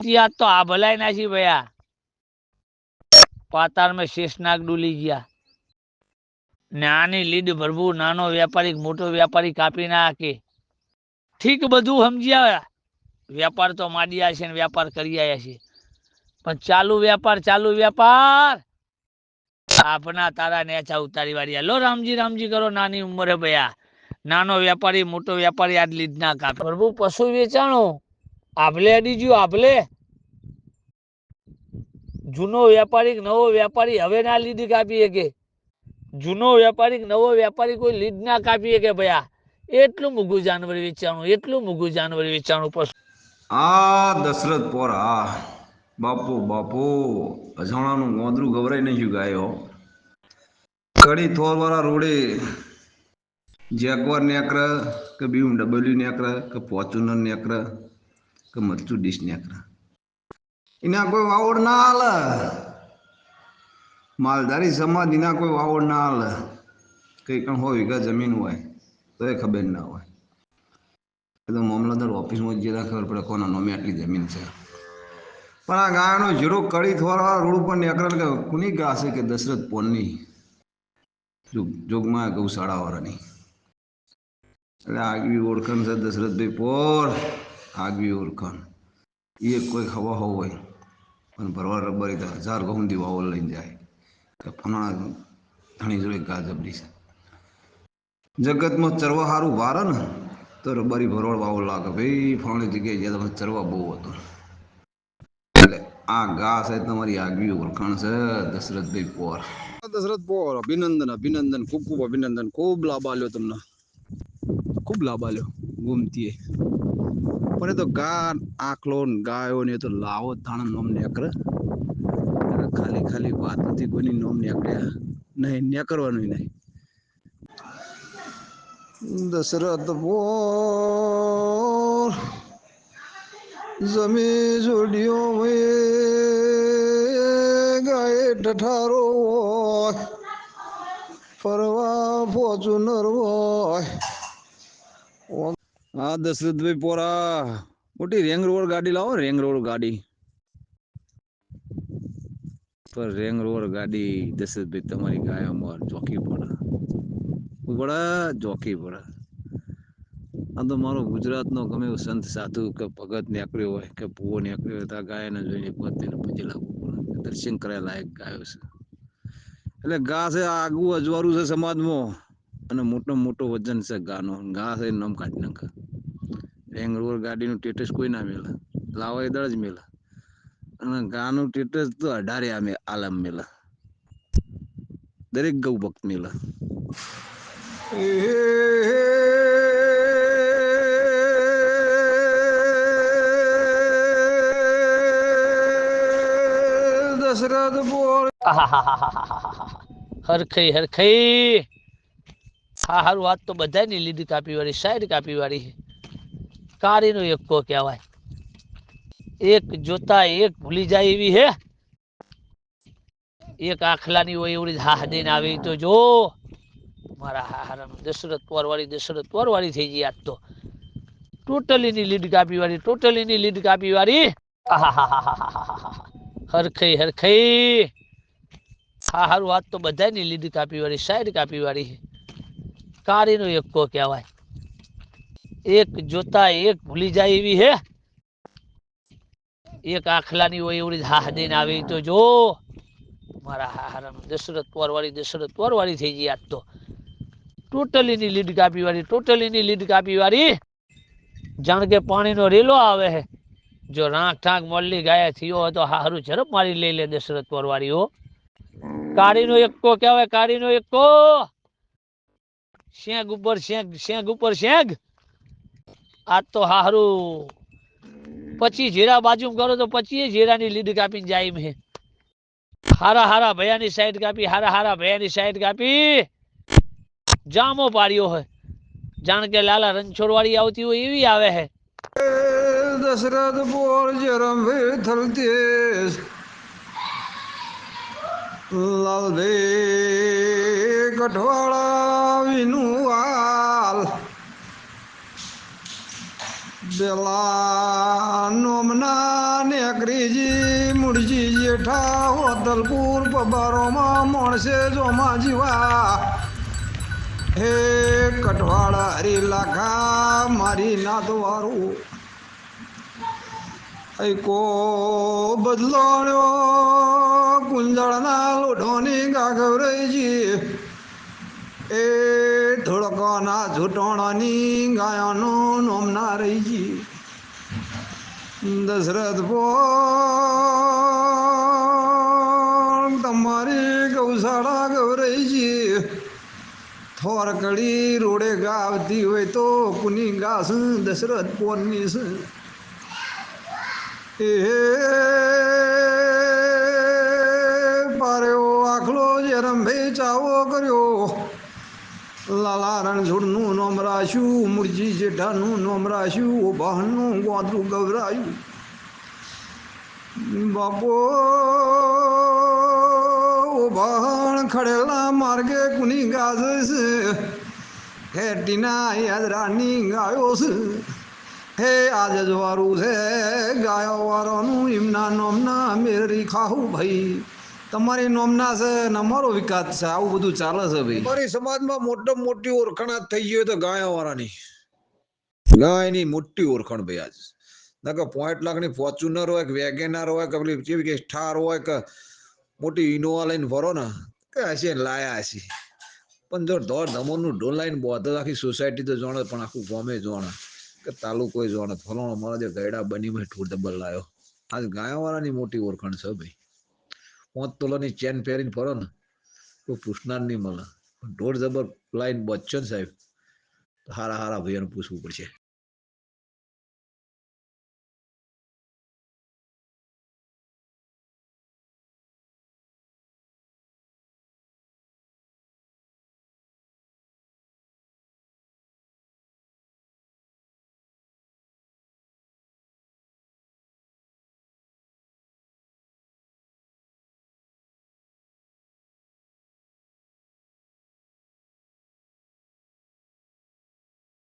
याद तो आ भलाई नाची भैया पाताल में शेषनाग डूली गया नानी लीड भरवू नानो व्यापारी मोटो व्यापारी कापी नाखे ठीक बधु समझ्या व्यापार तो माडिया छे ने व्यापार करी आया छे पण चालू व्यापार अपना तारा नेचा उतारी वाली लो रामजी करो नानी उम्र भैया नानो व्यापारी मोटो व्यापारी आज लीड ना कापे प्रभु पशु वेचाणो आभले अडी ज्यो आभले जूनो व्यापारी नवो व्यापारी हवे ना लीड कापी के जूनो व्यापारी नवो व्यापारी कोई लीड ना कापी के भैया एटલું મોંઘું जानवर वेचाणु पशु आ दशरथ पोर आ बापू बापू अजाणाનું ગોદરું ગવરાઈ નહીં ગાયો કડી થોરવાળા રોડે જેગવાર નેકર કે BMW નેકર કે ફોર્ચ્યુનર નેકર કે મર્સિડીઝ નેકર એના કોઈ વાવડ ના હાલે માલધારી સમાજ એના કોઈ વાવડ ના હાલે કઈ કણ હોય વીઘા જમીન હોય તો એ ખબર ના હોય તો મામલતદાર ઓફિસમાં જતા ખબર પડે કોના નામે આટલી જમીન છે પણ આ ગાયનો જીરો કડી થોડા રોડ ઉપર નીકળે કે કોની ગા છે કે દશરથ પોનની જોગમાં ગૌશાળાવાળાની એટલે આગવી ઓળખાણ છે દશરથભાઈ પોર આગવી ઓળખાણ એ કોઈ હવા હોય અને ભરવા રબારી તો 1000 ઘઉંથી વાવો લઈને જાય કે ફલાણા ધણી જોડે ગા જબરી છે જગતમાં ચરવા સારું વારે ને તો રબારી ભરવાડ વાવો લાગે ભાઈ ફલાણી જગ્યાએ જ્યાં તમે ચરવા બહુ હતો એટલે આ ગા છે તમારી આગવી ઓળખાણ છે દશરથભાઈ પોર દશરથ પોર અભિનંદન ખૂબ ખૂબ અભિનંદન ખૂબ લાભ આલ્યો તમને ખૂબ લાભ આલ્યો ગુમતીએ પણ એ તો ગા આખલો ગાયો ને તો લાવો તાણ નોમ નેકરે ખાલી ખાલી વાત નથી કોઈની નોમ નેકર્યા નહીં નેકરવાનું નહીં દશરથ પોર જમી જોડિયો ગાય ઠઠારો હોય ફરવા ફોર્ચ્યુનર હોય હા દશરથભાઈ પોરા મોટી રેંગ રોડ ગાડી લાવો રેંગ રોડ ગાડી પર રેંગ રોડ ગાડી દશરથભાઈ તમારી ગાયોમાં ચોકી પડે ચોકી પડે આ તો મારો ગુજરાતનો ગમે એવો સંત સાધુ કે ભગત નીકળ્યો હોય કે ભૂવો નીકળ્યો હોય તો આ ગાયને જોઈને પતિને પૂજી લાવવું પડે દર્શન કર્યા લાયક ગાયો છે એટલે ગા છે આગવું અજવાળું છે સમાજમાં અને મોટો વજન છે ગાનો ગા છે નામ કાઢી નાખે રેંગ રોડ ગાડીનું ટેટસ કોઈ ના મેલે લાવા એ દળ જ મેલે અને ગાનું ટેટસ તો 18 આલમ મેલે દરેક ગૌ ભક્ત મેલે દશરથ બોલ હરખઈ હા હારું વાત તો બધાની લીધી કાપી વાળી સાઈડ કાપી વાળી કારીનો એકો કહેવાય એક જોતા એક ભૂલી જાય એવી હે એક આખલાની હોય એવડી હાહ દઈને આવે તો જો મારા હારામ દશરથ પોર વાળી થઈ ગઈ આજ તો ટોટલીની લીડ કાપી વાળી હરખઈ હા હારું વાત તો બધાની લીડ કાપી વાળી સાઈડ કાપી વાળી કારીનો એકો કહેવાય એક જોતા એક ભૂલી જાય એવી હે એક આખલાની હોય એવડી હાહ દઈને આવે તો જો મારા હારામ દશરથ પોર વાળી થઈ ગઈ આજ તો ટોટલીની લીડ કાપી વાળી જાણ કે પાણીનો રેલો આવે હે જો રાંક ઠાંક મોલની ગાય થયો હોય તો હારું ઝડપ મારી લઈ લે દશરથ પોર વાળીઓ કાળીનો એકો કહેવાય કાળીનો એકો શેંગ ઉપર શેંગ આજ તો હારું 25 જીરા બાજુ કરો તો 25 જીરાની લીડ કાપીને જાય મેં હારા ભૈયાની સાઈડ કાપી જામો પાડ્યો હોય જાણ કે લાલા રણછોડ વાળી આવતી હોય એવી આવે હે દશરથ બોલ જરમ થલતેજ લાલદે ગઢવાળા વિનુવાલ પેલા નોમના ને અગ્રેજી મુરજી જેઠા હોતલપુર પબારોમાં મોણસે જોમાં જીવા હે કઠવાડા હરી લાખા મારી નાદવારું કો બદલોણ્યો કુંજળના લોઢોની ગાગવરજી એ ધોળકોના ઝૂંટોણાની ગાયોનો નોમના રહીજી દશરથ બોલ તમારી ગૌશાળા ગૌરઈજી થોરકડી રોડે ગાવતી હોય તો કુની ગાસ દશરથ પોરની છે એ પાર્યો આખલો જેરમભાઈ ચાવો કર્યો લાલા રણછોડનું નોમ રાખ્યું મુરજી જેઠાનું નોમ રાખ્યું બહનનું ગોદરું ગવરાયું બાપો બહણ ખડેલા માર્ગે કુની ગાજ છે હેટીના યાદરાની ગાયો છે હે આજ જ વારું છે ગાયો વાળાનું એમના નોમના મેરી ખાવું ભાઈ તમારી નોમના છે ને અમારો વિકાસ છે આવું બધું ચાલે છે ભાઈ અમારી સમાજમાં મોટામાં મોટી ઓળખાણ આજ થઈ ગઈ તો ગાયો વાળાની ગાયની મોટી ઓળખાણ ભાઈ આજ ના કે 5 લાખની ફોર્ચ્યુનર હોય કે વેગેનાર હોય કે પેલી જેવી કે સ્ટાર હોય કે મોટી ઇનોવા લઈને ફરો ને કે હશે લાયા હશે પણ જો દોડ ધમોનું ઢોલ લાઈને બોધો આખી સોસાયટી તો જાણે પણ આખું ગામે જાણે કે તાલુકો જાણે ફલાણો મારા જે ગયડા બની મેં ઠૂર ડબલ લાયો આજ ગાયો વાળાની મોટી ઓળખાણ છે ભાઈ 5 તોલાની ચેન પહેરીને ફરો ને તો પૂછનાર નહીં મળે ઢોર જબર લાઈન બચ્ચો ને સાહેબ હારા હારા ભાઈઓને પૂછવું પડશે